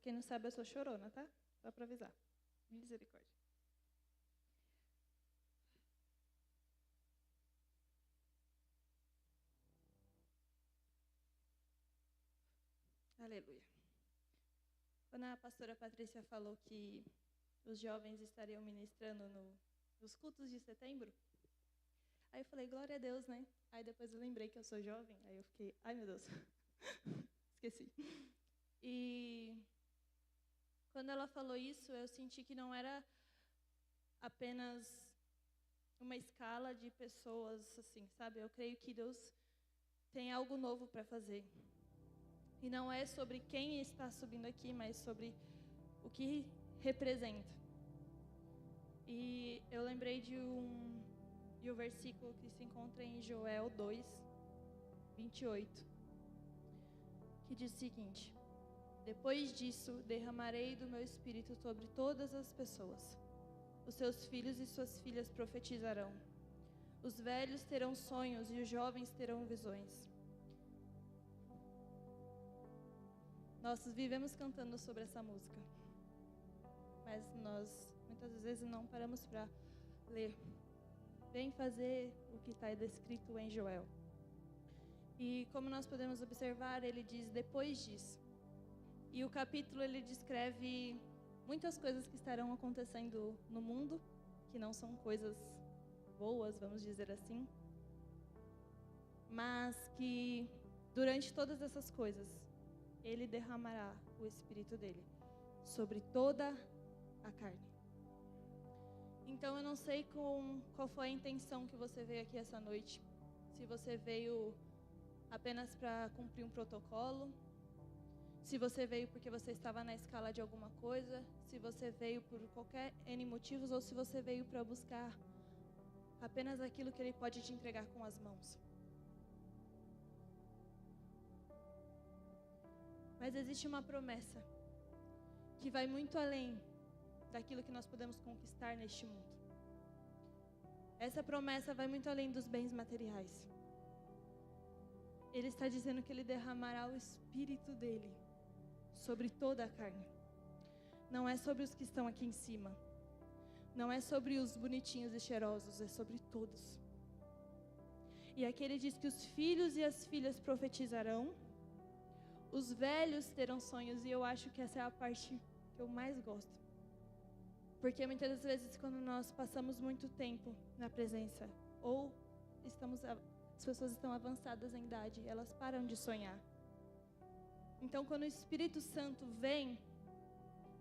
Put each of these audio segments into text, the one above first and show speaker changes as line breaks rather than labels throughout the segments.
quem não sabe, eu sou chorona, tá? Só para avisar. Misericórdia. Aleluia. Quando a pastora Patrícia falou que os jovens estariam ministrando nos cultos de setembro, aí eu falei, glória a Deus, né? Aí depois eu lembrei que eu sou jovem, aí eu fiquei, ai meu Deus, esqueci. E quando ela falou isso, eu senti que não era apenas uma escala de pessoas, assim, sabe? Eu creio que Deus tem algo novo para fazer. E não é sobre quem está subindo aqui, mas sobre o que representa. E eu lembrei de um versículo que se encontra em Joel 2, 28, que diz o seguinte: depois disso, derramarei do meu espírito sobre todas as pessoas. Os seus filhos e suas filhas profetizarão. Os velhos terão sonhos e os jovens terão visões. Nós vivemos cantando sobre essa música, mas nós muitas vezes não paramos para ler. Vem fazer o que está descrito em Joel. E como nós podemos observar, ele diz depois disso. E o capítulo ele descreve muitas coisas que estarão acontecendo no mundo, que não são coisas boas, vamos dizer assim, mas que durante todas essas coisas, ele derramará o Espírito dele sobre toda a carne. Então eu não sei qual foi a intenção que você veio aqui essa noite. Se você veio apenas para cumprir um protocolo, se você veio porque você estava na escala de alguma coisa, se você veio por qualquer N motivos, ou se você veio para buscar apenas aquilo que Ele pode te entregar com as mãos. Mas existe uma promessa que vai muito além daquilo que nós podemos conquistar neste mundo. Essa promessa vai muito além dos bens materiais. Ele está dizendo que Ele derramará o Espírito dEle sobre toda a carne. Não é sobre os que estão aqui em cima. Não é sobre os bonitinhos e cheirosos, é sobre todos. E aqui ele diz que os filhos e as filhas profetizarão, os velhos terão sonhos, e eu acho que essa é a parte que eu mais gosto. Porque muitas das vezes quando nós passamos muito tempo na presença, ou as pessoas estão avançadas em idade, elas param de sonhar. Então quando o Espírito Santo vem,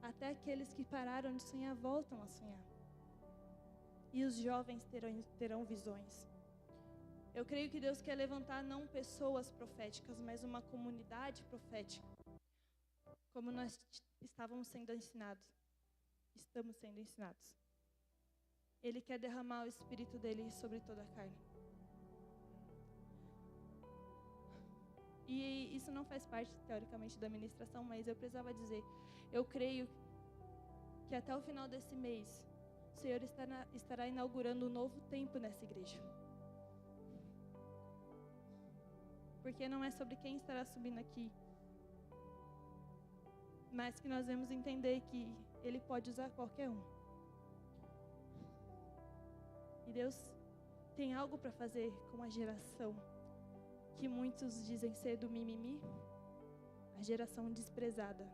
até aqueles que pararam de sonhar voltam a sonhar. E os jovens terão visões. Eu creio que Deus quer levantar não pessoas proféticas, mas uma comunidade profética. Como nós estamos sendo ensinados. Ele quer derramar o Espírito dele sobre toda a carne. E isso não faz parte, teoricamente, da ministração, mas eu precisava dizer. Eu creio que até o final desse mês, o Senhor estará inaugurando um novo tempo nessa igreja. Porque não é sobre quem estará subindo aqui, mas que nós vamos entender que Ele pode usar qualquer um. E Deus tem algo para fazer com a geração que muitos dizem ser do mimimi, a geração desprezada,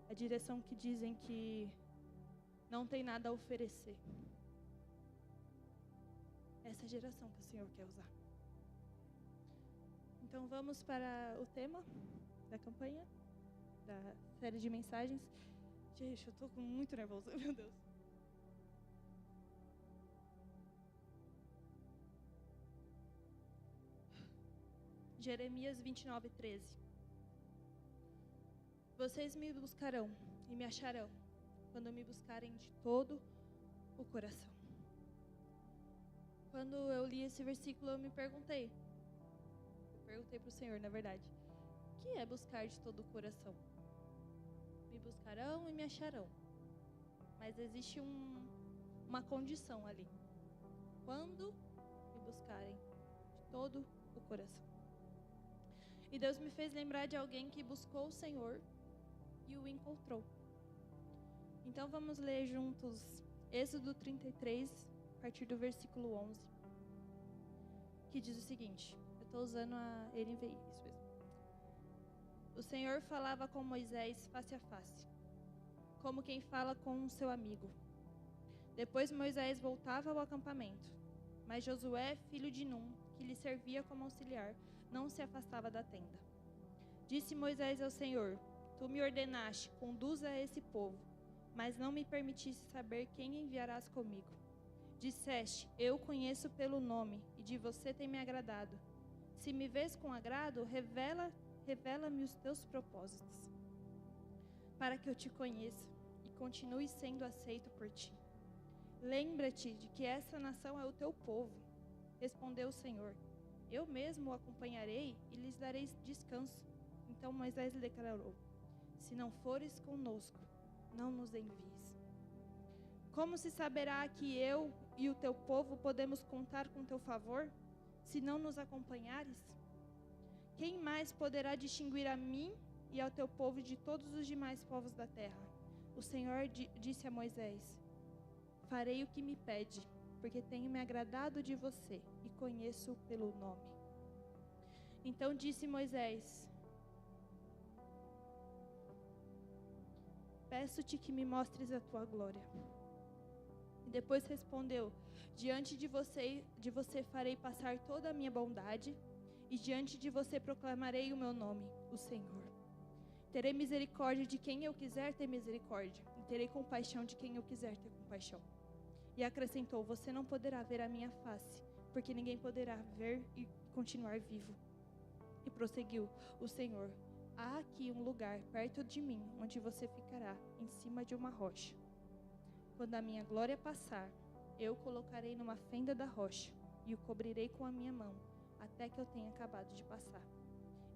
a direção que dizem que não tem nada a oferecer. Essa é a geração que o Senhor quer usar. Então vamos para o tema da campanha, da série de mensagens. Gente, eu estou muito nervosa, meu Deus. Jeremias 29:13. Vocês me buscarão e me acharão quando me buscarem de todo o coração. Quando eu li esse versículo, eu me perguntei para o Senhor, na verdade, o que é buscar de todo o coração? Me buscarão e me acharão. Mas existe uma condição ali. Quando me buscarem de todo o coração. E Deus me fez lembrar de alguém que buscou o Senhor e o encontrou. Então vamos ler juntos Êxodo 33, a partir do versículo 11, que diz o seguinte. Eu estou usando a NVI, isso mesmo. O Senhor falava com Moisés face a face, como quem fala com um seu amigo. Depois Moisés voltava ao acampamento, mas Josué, filho de Num, que lhe servia como auxiliar, não se afastava da tenda. Disse Moisés ao Senhor: Tu me ordenaste, conduza esse povo, mas não me permitiste saber quem enviarás comigo. Disseste: Eu conheço pelo nome, e de você tem me agradado. Se me vês com agrado, revela-me os teus propósitos, para que eu te conheça e continue sendo aceito por ti. Lembra-te de que essa nação é o teu povo. Respondeu o Senhor: Eu mesmo o acompanharei e lhes darei descanso. Então Moisés lhe declarou: Se não fores conosco, não nos envies. Como se saberá que eu e o teu povo podemos contar com teu favor, se não nos acompanhares? Quem mais poderá distinguir a mim e ao teu povo de todos os demais povos da terra? O Senhor disse a Moisés: Farei o que me pede, porque tenho me agradado de você e conheço pelo nome. Então disse Moisés: Peço-te que me mostres a tua glória. E depois respondeu: Diante de você farei passar toda a minha bondade, e diante de você proclamarei o meu nome, o Senhor. Terei misericórdia de quem eu quiser ter misericórdia, e terei compaixão de quem eu quiser ter compaixão. E acrescentou: Você não poderá ver a minha face, porque ninguém poderá ver e continuar vivo. E prosseguiu o Senhor: Há aqui um lugar perto de mim, onde você ficará, em cima de uma rocha. Quando a minha glória passar, eu o colocarei numa fenda da rocha, e o cobrirei com a minha mão, até que eu tenha acabado de passar.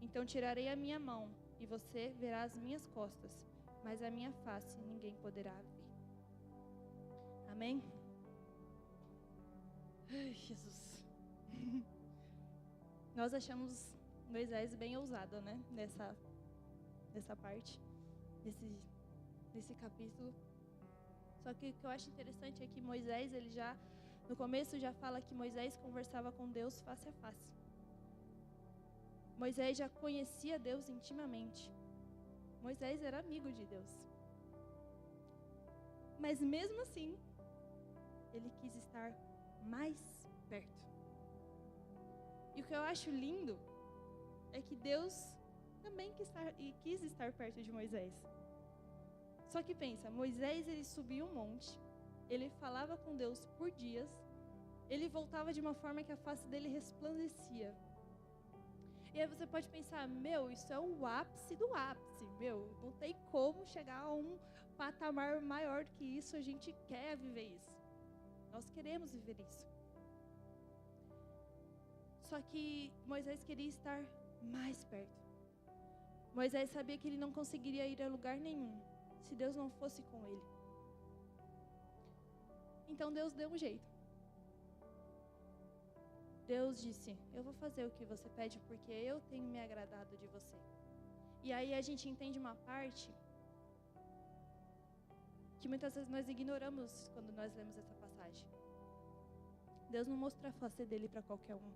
Então tirarei a minha mão, e você verá as minhas costas, mas a minha face ninguém poderá ver. Amém? Ai, Jesus. Nós achamos Moisés bem ousado, né? Nessa parte, nesse capítulo. Só que o que eu acho interessante é que Moisés, no começo já fala que Moisés conversava com Deus face a face. Moisés já conhecia Deus intimamente. Moisés era amigo de Deus. Mas mesmo assim, ele quis estar mais perto. E o que eu acho lindo é que Deus também quis estar perto de Moisés. Só que pensa, Moisés, ele subia um monte, ele falava com Deus por dias, ele voltava de uma forma que a face dele resplandecia. E aí você pode pensar, isso é o ápice do ápice, não tem como chegar a um patamar maior do que isso, a gente quer viver isso. Nós queremos viver isso. Só que Moisés queria estar mais perto. Moisés sabia que ele não conseguiria ir a lugar nenhum se Deus não fosse com ele. Então Deus deu um jeito. Deus disse: Eu vou fazer o que você pede porque eu tenho me agradado de você. E aí a gente entende uma parte que muitas vezes nós ignoramos quando nós lemos essa passagem. Deus não mostrou a face dele para qualquer um.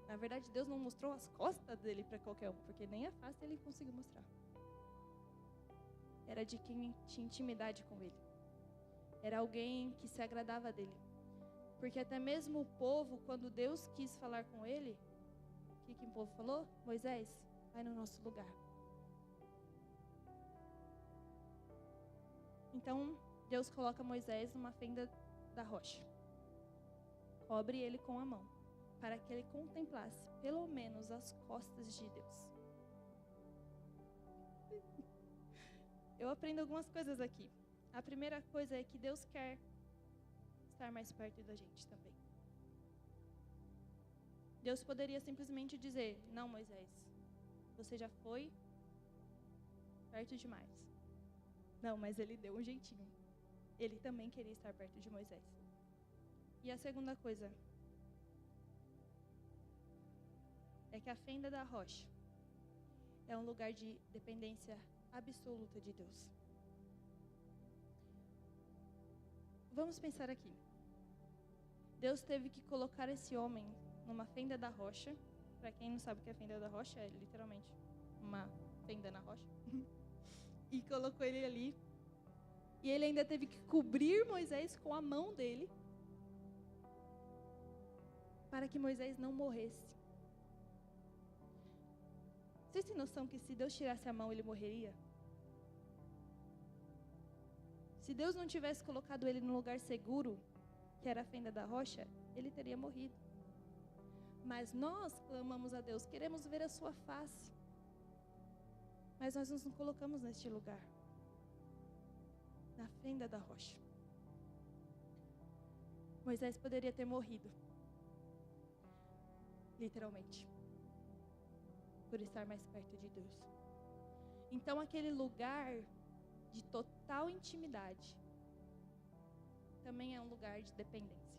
Na verdade, Deus não mostrou as costas dele para qualquer um, porque nem a face ele conseguiu mostrar. Era de quem tinha intimidade com ele. Era alguém que se agradava dele. Porque até mesmo o povo, quando Deus quis falar com ele, o que o povo falou? Moisés, vai no nosso lugar. Então, Deus coloca Moisés numa fenda da rocha. Cobre ele com a mão, para que ele contemplasse pelo menos as costas de Deus. Eu aprendo algumas coisas aqui. A primeira coisa é que Deus quer estar mais perto da gente também. Deus poderia simplesmente dizer: Não, Moisés, você já foi perto demais. Não, mas ele deu um jeitinho. Ele também queria estar perto de Moisés. E a segunda coisa é que a fenda da rocha é um lugar de dependência absoluta de Deus. Vamos pensar aqui. Deus teve que colocar esse homem numa fenda da rocha. Para quem não sabe o que é fenda da rocha, é literalmente uma fenda na rocha. E colocou ele ali. E ele ainda teve que cobrir Moisés com a mão dele, para que Moisés não morresse. Vocês têm noção que se Deus tirasse a mão, ele morreria? Se Deus não tivesse colocado ele num lugar seguro, que era a fenda da rocha, ele teria morrido. Mas nós clamamos a Deus, queremos ver a sua face. Mas nós nos colocamos neste lugar, na fenda da rocha. Moisés poderia ter morrido, literalmente, por estar mais perto de Deus. Então aquele lugar de total intimidade também é um lugar de dependência.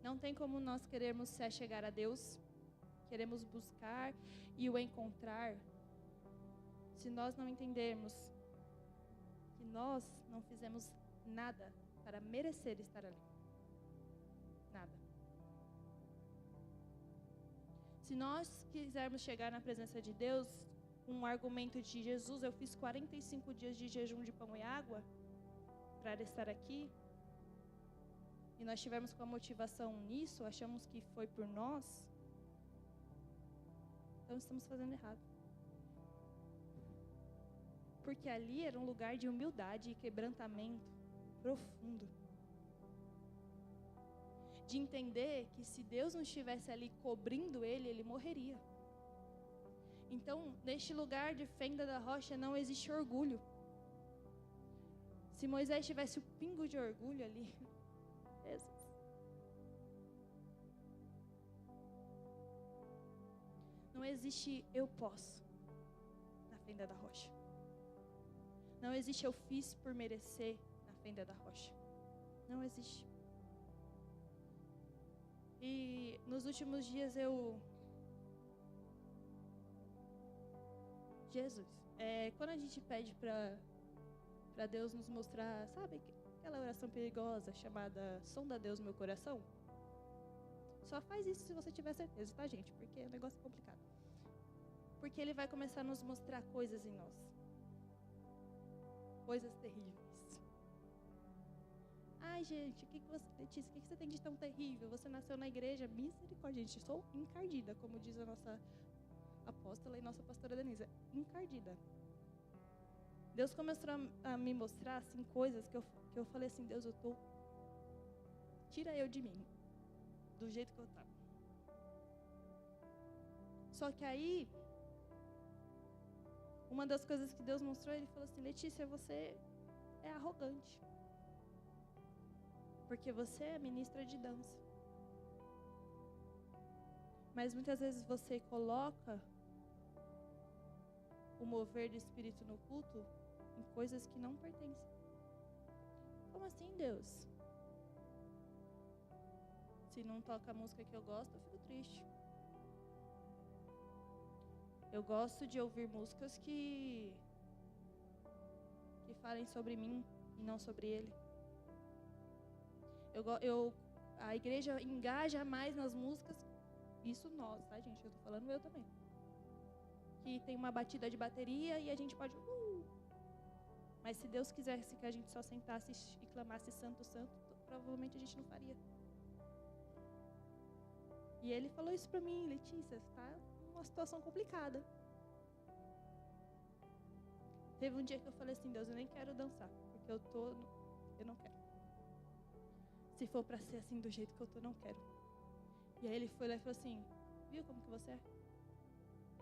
Não tem como nós queremos se achegar a Deus, queremos buscar e o encontrar, se nós não entendermos que nós não fizemos nada para merecer estar ali. Nada. Se nós quisermos chegar na presença de Deus, um argumento de Jesus, eu fiz 45 dias de jejum de pão e água para estar aqui, e nós tivemos com a motivação nisso, achamos que foi por nós, então estamos fazendo errado. Porque ali era um lugar de humildade e quebrantamento profundo. De entender que se Deus não estivesse ali cobrindo ele, ele morreria. Então, neste lugar de fenda da rocha não existe orgulho. Se Moisés tivesse o pingo de orgulho ali, Jesus. Não existe eu posso na fenda da rocha. Não existe eu fiz por merecer na fenda da rocha. Não existe. E nos últimos dias Jesus, quando a gente pede para Deus nos mostrar, sabe, aquela oração perigosa chamada sonda Deus meu coração? Só faz isso se você tiver certeza, tá, gente? Porque o negócio é complicado. Porque Ele vai começar a nos mostrar coisas em nós. Coisas terríveis. Ai, gente, Letícia, o que você tem de tão terrível? Você nasceu na igreja, misericórdia, gente, sou encardida, como diz a nossa apóstola e nossa pastora Denise, encardida. Deus começou a me mostrar, assim, coisas que eu falei assim, Deus, tira eu de mim, do jeito que eu tava. Só que aí, uma das coisas que Deus mostrou, Ele falou assim, Letícia, você é arrogante. Porque você é ministra de dança. Mas muitas vezes você coloca o mover do Espírito no culto em coisas que não pertencem. Como assim, Deus? Se não toca a música que eu gosto, eu fico triste. Eu gosto de ouvir músicas que falem sobre mim e não sobre Ele. A igreja engaja mais nas músicas, isso nós, tá, gente? Eu tô falando eu também. Que tem uma batida de bateria e a gente pode... Mas se Deus quisesse que a gente só sentasse e clamasse santo, santo, provavelmente a gente não faria. E Ele falou isso pra mim, Letícia, tá uma situação complicada. Teve um dia que eu falei assim, Deus, eu nem quero dançar, porque eu não quero. Se for pra ser assim do jeito que eu tô, não quero. E aí Ele foi lá e falou assim, viu como que você é?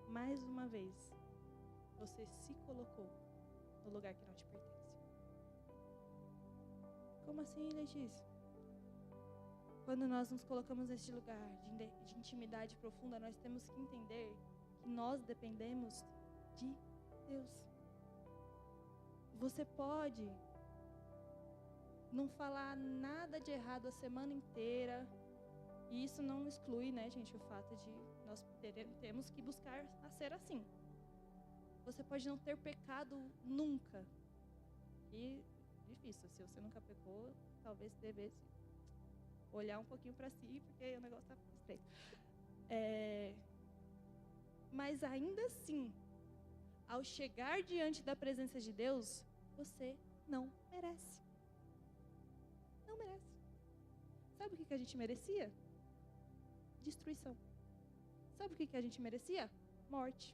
Mais uma vez, você se colocou no lugar que não te pertence. Como assim, Letícia? Quando nós nos colocamos neste lugar de intimidade profunda, nós temos que entender que nós dependemos de Deus. Você pode não falar nada de errado a semana inteira, e isso não exclui, né, gente, o fato de nós temos que buscar a ser assim. Você pode não ter pecado nunca. E difícil, se você nunca pecou, talvez devesse olhar um pouquinho para si, porque o negócio está estreito. Mas ainda assim, ao chegar diante da presença de Deus, você não merece. Não merece. Sabe o que a gente merecia? Destruição. Sabe o que a gente merecia? Morte.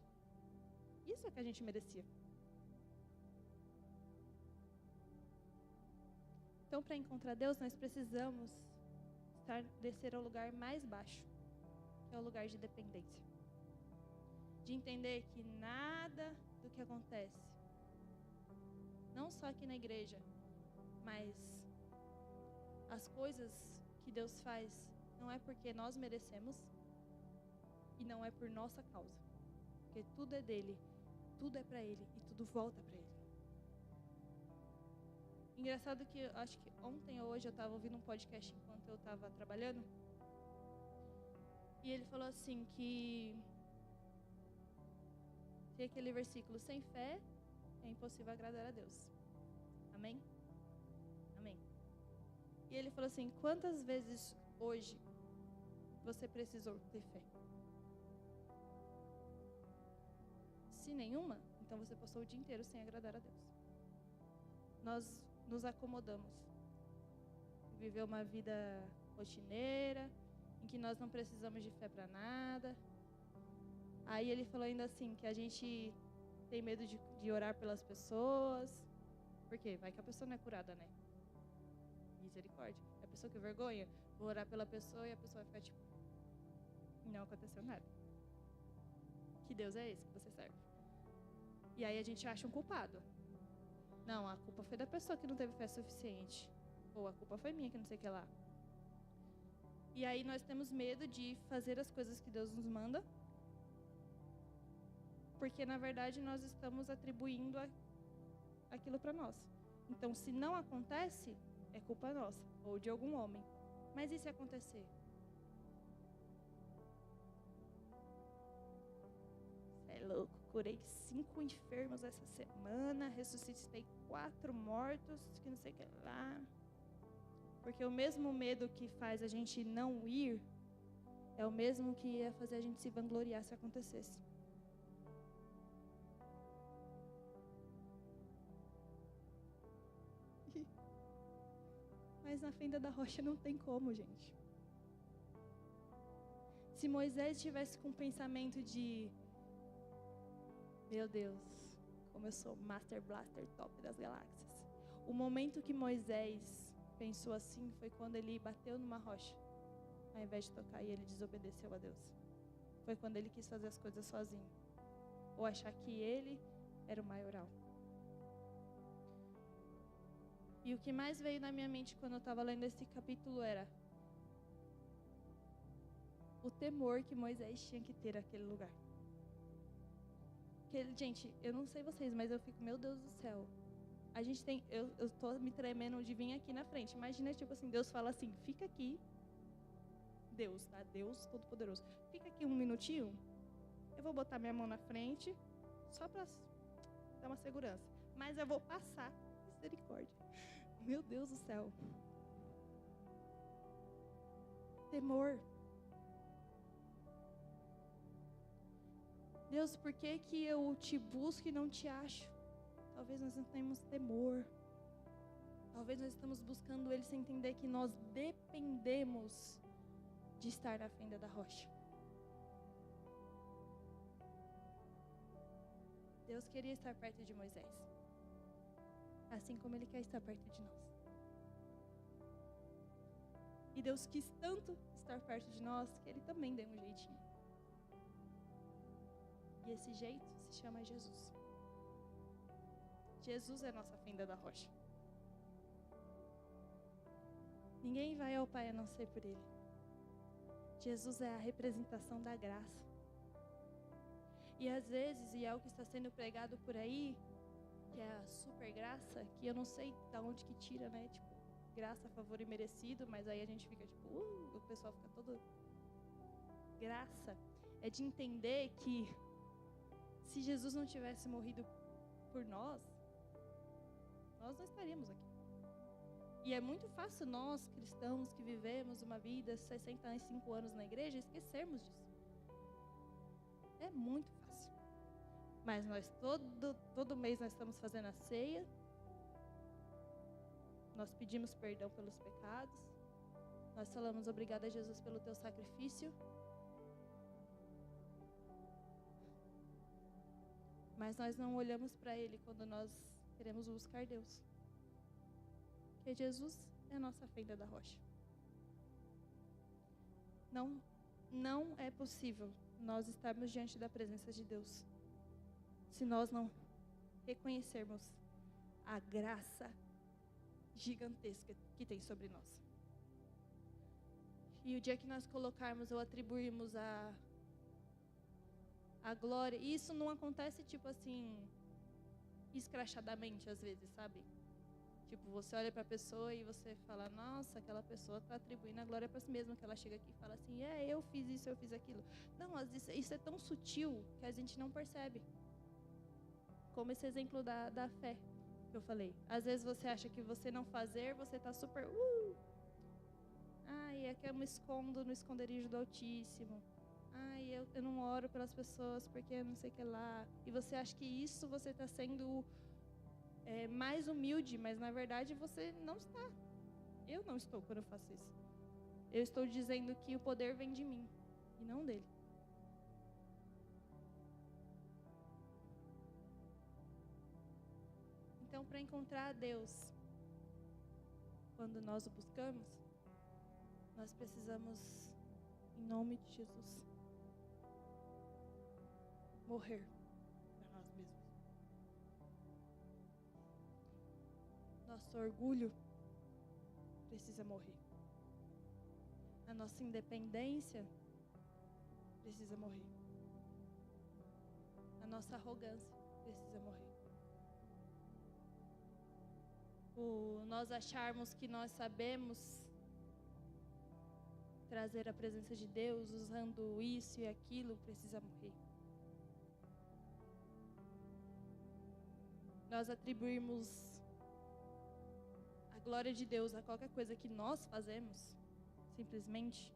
Isso é o que a gente merecia. Então, para encontrar Deus, nós precisamos descer ao lugar mais baixo, que é o lugar de dependência. De entender que nada do que acontece, não só aqui na igreja, mas as coisas que Deus faz, não é porque nós merecemos e não é por nossa causa. Porque tudo é dele, tudo é para ele e tudo volta para ele. Engraçado que eu acho que ontem ou hoje eu estava ouvindo um podcast enquanto eu estava trabalhando. E ele falou assim que tem aquele versículo: sem fé é impossível agradar a Deus. Amém? Amém. E ele falou assim: quantas vezes hoje você precisou ter fé? Se nenhuma, então você passou o dia inteiro sem agradar a Deus. Nós nos acomodamos. Viver uma vida rotineira, em que nós não precisamos de fé para nada. Aí ele falou ainda assim, que a gente tem medo de orar pelas pessoas. Por quê? Vai que a pessoa não é curada, né? Misericórdia. A pessoa que vergonha, vou orar pela pessoa e a pessoa vai ficar tipo, não aconteceu nada. Que Deus é esse que você serve? E aí a gente acha um culpado. Não, a culpa foi da pessoa que não teve fé suficiente. Ou a culpa foi minha que não sei o que lá. E aí nós temos medo de fazer as coisas que Deus nos manda. Porque na verdade nós estamos atribuindo aquilo para nós. Então se não acontece, é culpa nossa. Ou de algum homem. Mas e se acontecer? É louco, curei 5 enfermos essa semana, ressuscitei 4 mortos, que não sei o que lá. Porque o mesmo medo que faz a gente não ir, é o mesmo que ia fazer a gente se vangloriar se acontecesse. Mas na fenda da rocha não tem como, gente. Se Moisés tivesse com um pensamento de: meu Deus, como eu sou Master Blaster top das galáxias. O momento que Moisés pensou assim foi quando ele bateu numa rocha, ao invés de tocar, e ele desobedeceu a Deus. Foi quando ele quis fazer as coisas sozinho, ou achar que ele era o maioral. E o que mais veio na minha mente quando eu estava lendo esse capítulo era o temor que Moisés tinha que ter naquele lugar. Que, gente, eu não sei vocês, mas eu fico, meu Deus do céu. A gente tem, eu tô me tremendo de vir aqui na frente. Imagina, tipo assim, Deus fala assim, fica aqui. Deus, tá? Deus Todo-Poderoso. Fica aqui um minutinho. Eu vou botar minha mão na frente, só pra dar uma segurança. Mas eu vou passar. Misericórdia. Meu Deus do céu. Temor. Deus, por que que eu te busco e não te acho? Talvez nós não tenhamos temor. Talvez nós estamos buscando Ele sem entender que nós dependemos de estar na fenda da rocha. Deus queria estar perto de Moisés, assim como Ele quer estar perto de nós. E Deus quis tanto estar perto de nós que Ele também deu um jeitinho. E esse jeito se chama Jesus. Jesus é a nossa fenda da rocha. Ninguém vai ao Pai a não ser por Ele. Jesus é a representação da graça. E às vezes, e é o que está sendo pregado por aí, que é a super graça, que eu não sei de onde que tira, né? Tipo, graça, favor e merecido, mas aí a gente fica tipo, o pessoal fica todo... Graça é de entender que Se Jesus não tivesse morrido por nós, nós não estaríamos aqui. E é muito fácil nós, cristãos, que vivemos uma vida 65 anos na igreja, esquecermos disso. É muito fácil. Mas nós, todo mês, nós estamos fazendo a ceia. Nós pedimos perdão pelos pecados. Nós falamos obrigada a Jesus pelo teu sacrifício. Mas nós não olhamos para Ele quando nós queremos buscar Deus. Porque Jesus é a nossa fenda da rocha. Não é possível nós estarmos diante da presença de Deus se nós não reconhecermos a graça gigantesca que tem sobre nós. E o dia que nós colocarmos ou atribuirmos a glória, e isso não acontece tipo assim, escrachadamente às vezes, sabe? Tipo, você olha para a pessoa e você fala, nossa, aquela pessoa está atribuindo a glória para si mesma, que ela chega aqui e fala assim, eu fiz isso, eu fiz aquilo. Não, isso é tão sutil que a gente não percebe. Como esse exemplo da fé que eu falei. Às vezes você acha que você não fazer, você está super... Ai, é que eu me escondo no esconderijo do Altíssimo. Ai, eu não oro pelas pessoas porque eu não sei o que lá. E você acha que isso você está sendo mais humilde, mas na verdade você não está. Eu não estou quando eu faço isso. Eu estou dizendo que o poder vem de mim e não dele. Então, para encontrar a Deus, quando nós o buscamos, nós precisamos, em nome de Jesus, morrer para nós mesmos. Nosso orgulho precisa morrer. A nossa independência precisa morrer. A nossa arrogância precisa morrer. Nós acharmos que nós sabemos trazer a presença de Deus usando isso e aquilo precisa morrer. Nós atribuirmos a glória de Deus a qualquer coisa que nós fazemos, simplesmente,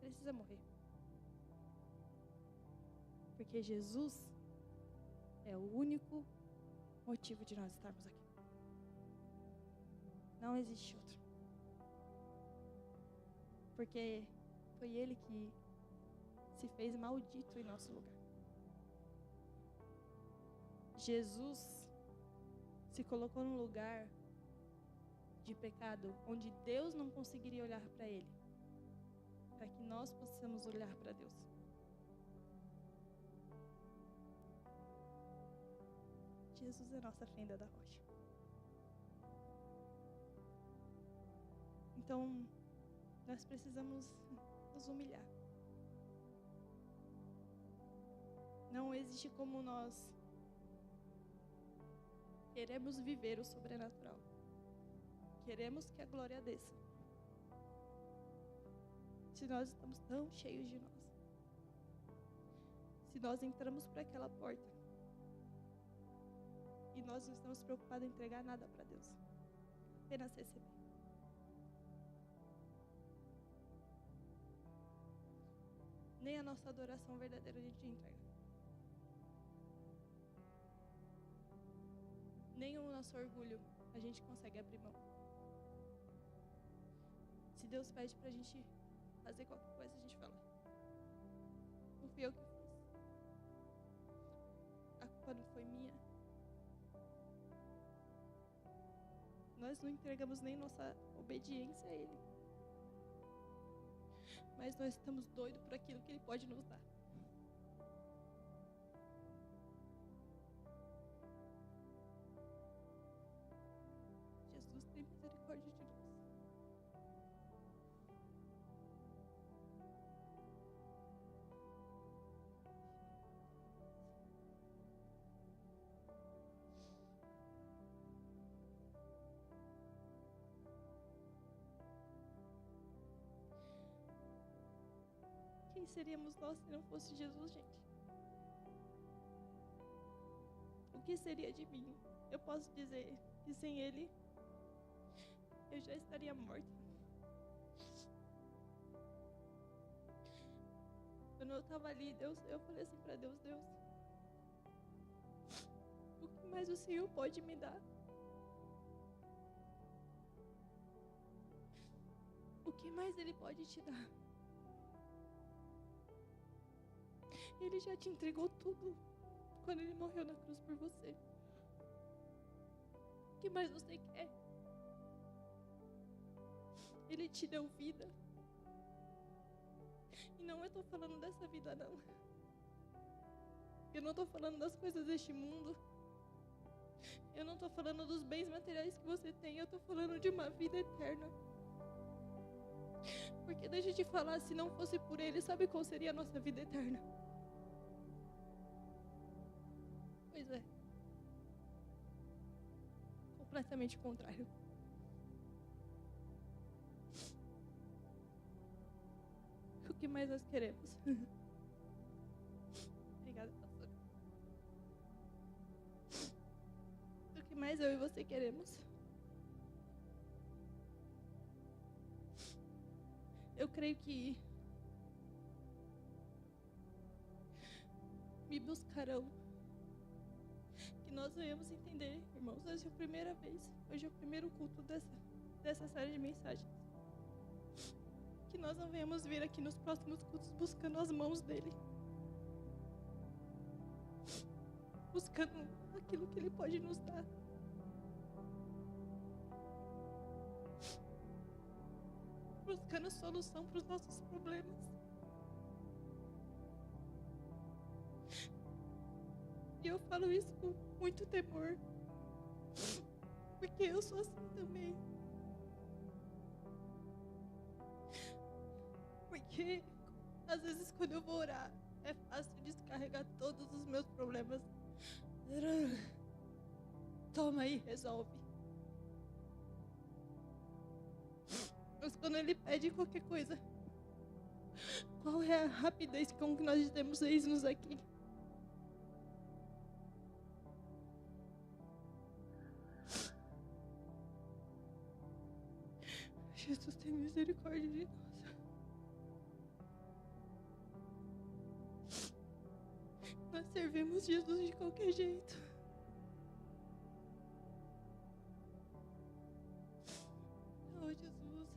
precisa morrer. Porque Jesus é o único motivo de nós estarmos aqui. Não existe outro. Porque foi Ele que se fez maldito em nosso lugar. Jesus se colocou num lugar de pecado, onde Deus não conseguiria olhar para Ele, para que nós possamos olhar para Deus. Jesus é nossa fenda da rocha. Então, nós precisamos nos humilhar. Não existe como nós queremos viver o sobrenatural. Queremos que a glória desça. Se nós estamos tão cheios de nós. Se nós entramos por aquela porta e nós não estamos preocupados em entregar nada para Deus. Apenas receber. Nem a nossa adoração verdadeira a gente entrega. Nem o nosso orgulho a gente consegue abrir mão. Se Deus pede pra gente fazer qualquer coisa, a gente fala, não fui eu que fiz. A culpa não foi minha. Nós não entregamos nem nossa obediência a Ele. Mas nós estamos doidos por aquilo que Ele pode nos dar. Jesus tem misericórdia de nós. Quem seríamos nós se não fosse Jesus, gente? que seria de mim? Eu posso dizer que sem Ele, eu já estaria morta. Quando eu estava ali, eu falei assim para Deus, o que mais o Senhor pode me dar? O que mais Ele pode te dar? Ele já te entregou tudo quando Ele morreu na cruz por você. O que mais você quer? Ele te deu vida. E não eu tô falando dessa vida, não. Eu não tô falando das coisas deste mundo. Eu não tô falando dos bens materiais que você tem. Eu tô falando de uma vida eterna. Porque deixa eu te falar, se não fosse por Ele, sabe qual seria a nossa vida eterna? Pois é. Completamente o contrário. O que mais nós queremos? Obrigada, pastora. O que mais eu e você queremos? Eu creio que me buscarão. Que nós venhamos entender, irmãos, hoje é a primeira vez, hoje é o primeiro culto dessa série de mensagens. Que nós não venhamos vir aqui nos próximos cultos buscando as mãos dele. Buscando aquilo que ele pode nos dar. Buscando solução para os nossos problemas. E eu falo isso com muito temor. Porque eu sou assim também. Porque às vezes quando eu vou orar, é fácil descarregar todos os meus problemas. Toma aí, resolve. Mas quando ele pede qualquer coisa, qual é a rapidez com que nós temos eis-nos aqui? Jesus, tem misericórdia de nós. Nós servimos Jesus de qualquer jeito. Oh, Jesus.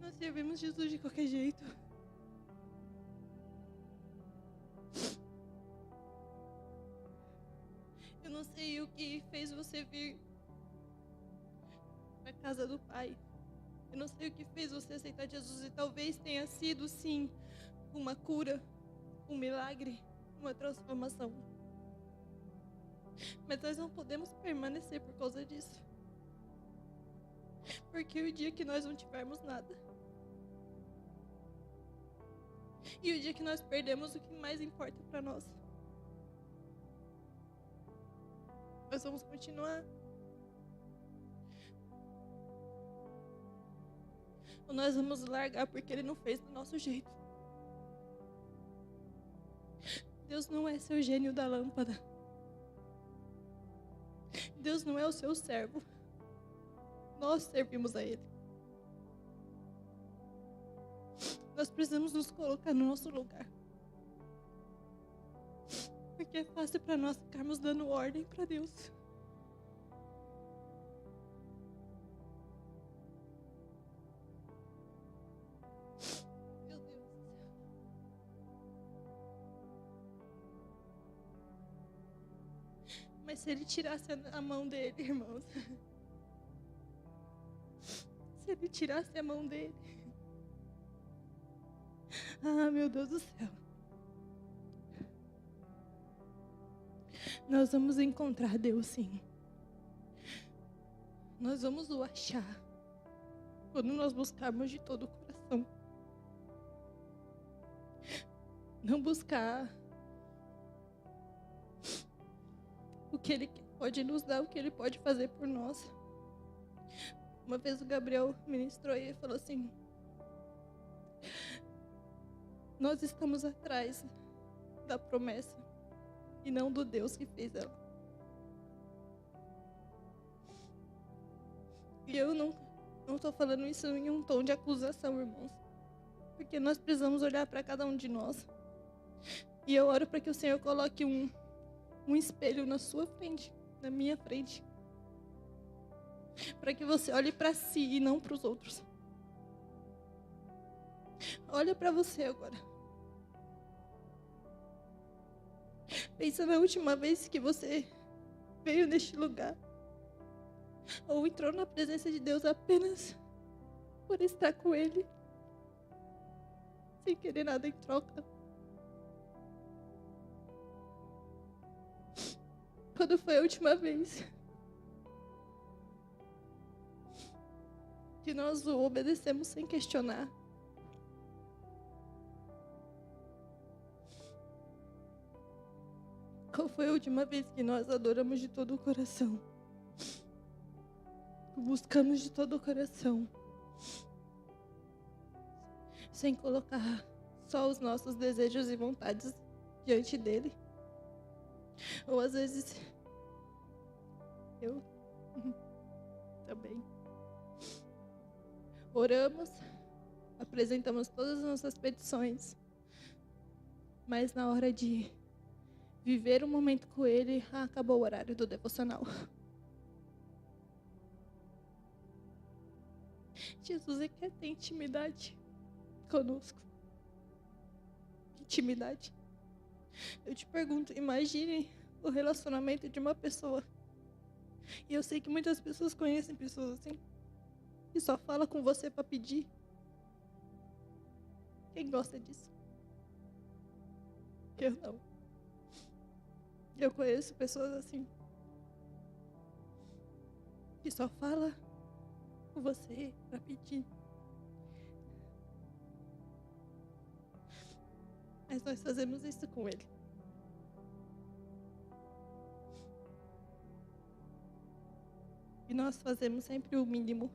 Nós servimos Jesus de qualquer jeito. Eu não sei o que fez você vir para a casa do Pai. Eu não sei o que fez você aceitar Jesus. E talvez tenha sido, sim, uma cura, um milagre, uma transformação. Mas nós não podemos permanecer por causa disso. Porque o dia que nós não tivermos nada, e o dia que nós perdemos o que mais importa para nós, nós vamos continuar. Ou nós vamos largar porque Ele não fez do nosso jeito. Deus não é seu gênio da lâmpada. Deus não é o seu servo. Nós servimos a Ele. Nós precisamos nos colocar no nosso lugar. Porque é fácil para nós ficarmos dando ordem para Deus. Meu Deus do céu. Mas se Ele tirasse a mão dele, irmãos. Se Ele tirasse a mão dele. Ah, meu Deus do céu. Nós vamos encontrar Deus, sim. Nós vamos o achar quando nós buscarmos de todo o coração. Não buscar o que Ele pode nos dar, o que Ele pode fazer por nós. Uma vez o Gabriel ministrou e ele falou assim: nós estamos atrás da promessa e não do Deus que fez ela. E eu não estou falando isso em um tom de acusação, irmãos, porque nós precisamos olhar para cada um de nós. E eu oro para que o Senhor coloque um espelho na sua frente, na minha frente, para que você olhe para si e não para os outros. Olha para você agora. Pensa na última vez que você veio neste lugar ou entrou na presença de Deus apenas por estar com Ele, sem querer nada em troca. Quando foi a última vez que nós o obedecemos sem questionar? Qual foi a última vez que nós adoramos de todo o coração? Buscamos de todo o coração, sem colocar só os nossos desejos e vontades diante dele? Ou às vezes eu também oramos, apresentamos todas as nossas petições, mas na hora de viver um momento com ele, acabou o horário do devocional. Jesus, ele quer ter intimidade conosco. Intimidade. Eu te pergunto, imagine o relacionamento de uma pessoa. E eu sei que muitas pessoas conhecem pessoas assim, que só fala com você para pedir. Quem gosta disso? Eu não. Eu conheço pessoas assim, que só fala com você para pedir. Mas nós fazemos isso com ele. E nós fazemos sempre o mínimo.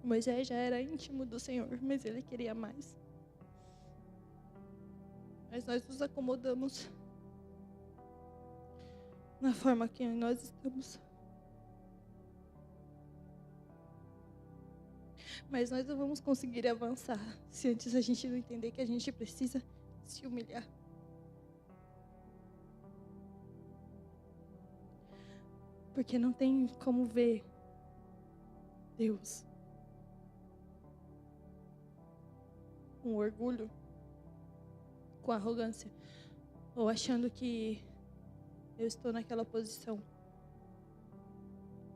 Moisés já era íntimo do Senhor, mas ele queria mais. Mas nós nos acomodamos na forma que nós estamos. Mas nós não vamos conseguir avançar se antes a gente não entender que a gente precisa se humilhar. Porque não tem como ver Deus com orgulho, com arrogância, ou achando que eu estou naquela posição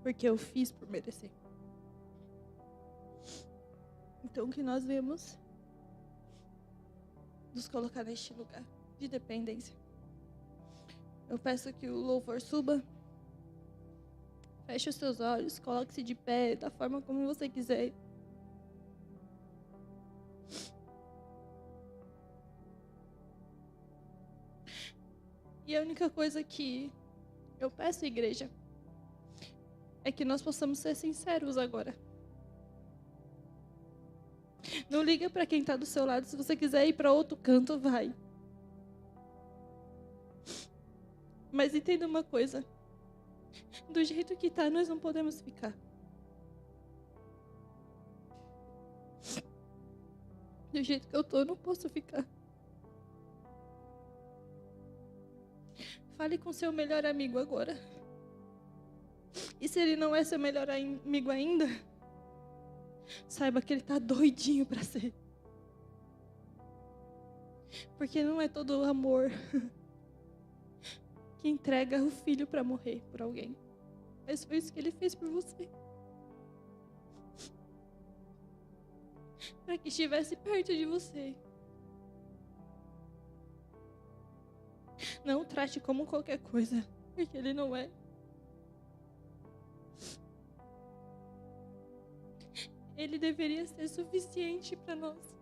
porque eu fiz por merecer. Então que nós vemos nos colocar neste lugar de dependência. Eu peço que o louvor suba. Feche os seus olhos, coloque-se de pé da forma como você quiser. E a única coisa que eu peço, igreja, é que nós possamos ser sinceros agora. Não liga para quem está do seu lado. Se você quiser ir para outro canto, vai. Mas entenda uma coisa. Do jeito que está, nós não podemos ficar. Do jeito que eu estou, eu não posso ficar. Fale com seu melhor amigo agora. E se ele não é seu melhor amigo ainda, saiba que ele está doidinho para ser. Porque não é todo o amor que entrega o filho para morrer por alguém. Mas foi isso que ele fez por você. Para que estivesse perto de você. Não o trate como qualquer coisa, porque ele não é. Ele deveria ser suficiente para nós.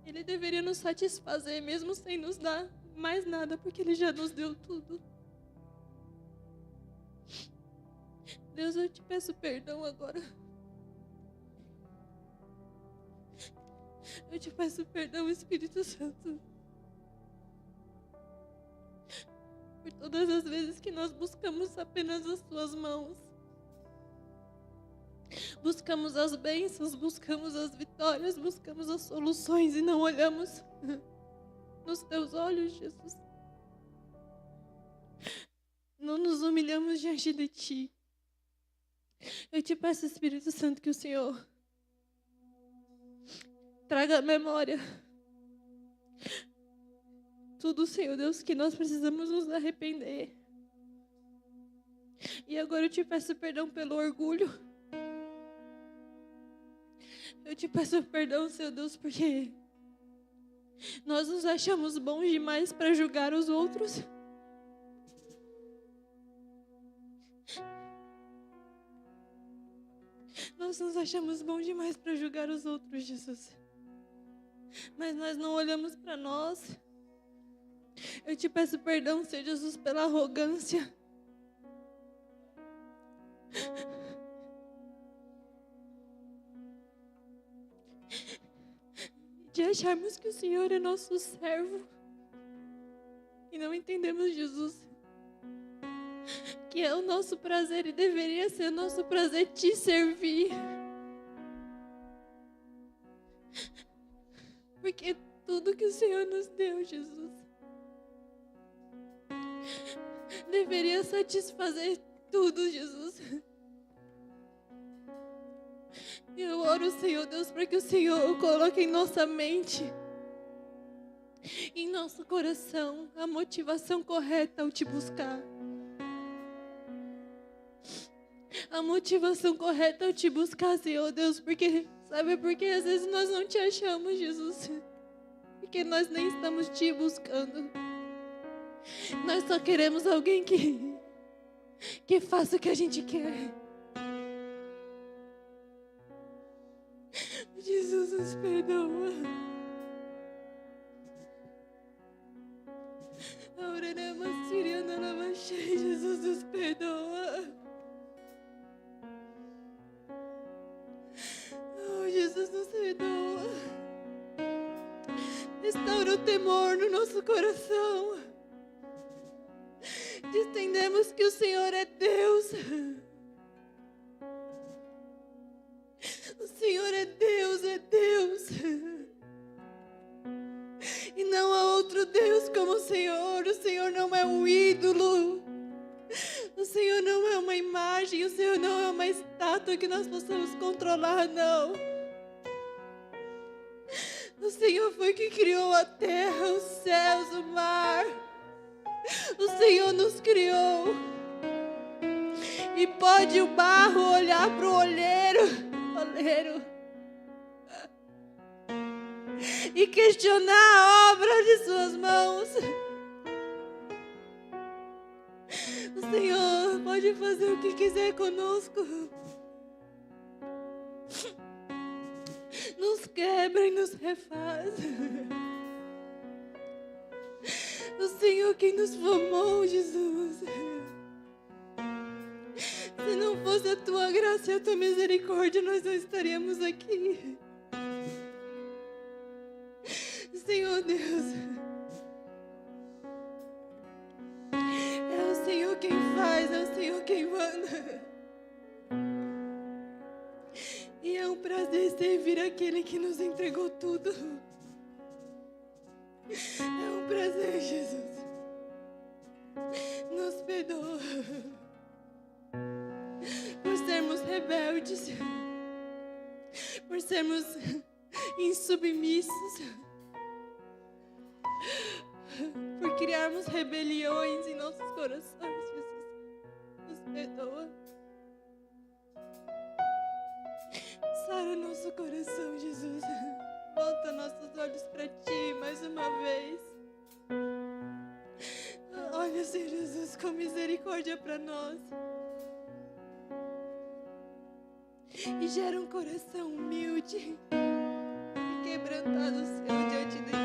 Ele deveria nos satisfazer, mesmo sem nos dar mais nada, porque ele já nos deu tudo. Deus, eu te peço perdão agora. Eu te peço perdão, Espírito Santo, por todas as vezes que nós buscamos apenas as tuas mãos. Buscamos as bênçãos, buscamos as vitórias, buscamos as soluções e não olhamos nos teus olhos, Jesus. Não nos humilhamos diante de ti. Eu te peço, Espírito Santo, que o Senhor traga à memória tudo, Senhor Deus, que nós precisamos nos arrepender. E agora eu te peço perdão pelo orgulho. Eu te peço perdão, Senhor Deus, porque nós nos achamos bons demais para julgar os outros. Nós nos achamos bons demais para julgar os outros, Jesus. Mas nós não olhamos para nós. Eu te peço perdão, Senhor Jesus, pela arrogância. De acharmos que o Senhor é nosso servo. E não entendemos, Jesus, que é o nosso prazer e deveria ser o nosso prazer te servir. Porque tudo que o Senhor nos deu, Jesus, deveria satisfazer tudo, Jesus. Eu oro, Senhor Deus, para que o Senhor coloque em nossa mente, em nosso coração, a motivação correta ao te buscar. A motivação correta ao te buscar, Senhor Deus, porque, sabe por que às vezes nós não te achamos, Jesus? Porque nós nem estamos te buscando. Nós só queremos alguém que faça o que a gente quer. Jesus, nos perdoa. Jesus, nos perdoa. Oh, Jesus, nos perdoa. Restaura o temor no nosso coração. Entendemos que o Senhor é Deus. O Senhor é Deus, é Deus. E não há outro Deus como o Senhor. O Senhor não é um ídolo. O Senhor não é uma imagem. O Senhor não é uma estátua que nós possamos controlar, não. O Senhor foi que criou a terra, os céus, o mar. O Senhor nos criou. E pode o barro olhar para o oleiro e questionar a obra de suas mãos. O Senhor pode fazer o que quiser conosco. Nos quebra e nos refaz. O Senhor quem nos formou, Jesus. Se não fosse a tua graça e a tua misericórdia, nós não estaríamos aqui. Senhor Deus, é o Senhor quem faz, é o Senhor quem manda. E é um prazer servir aquele que nos entregou tudo. É um prazer, Jesus. Nos perdoa por sermos rebeldes, por sermos insubmissos, por criarmos rebeliões em nossos corações, Jesus. Nos perdoa. Sara nosso coração, Jesus. Volta nossos olhos para ti mais uma vez. Olha, Senhor Jesus, com misericórdia para nós. E gera um coração humilde e quebrantado, Senhor, diante de ti.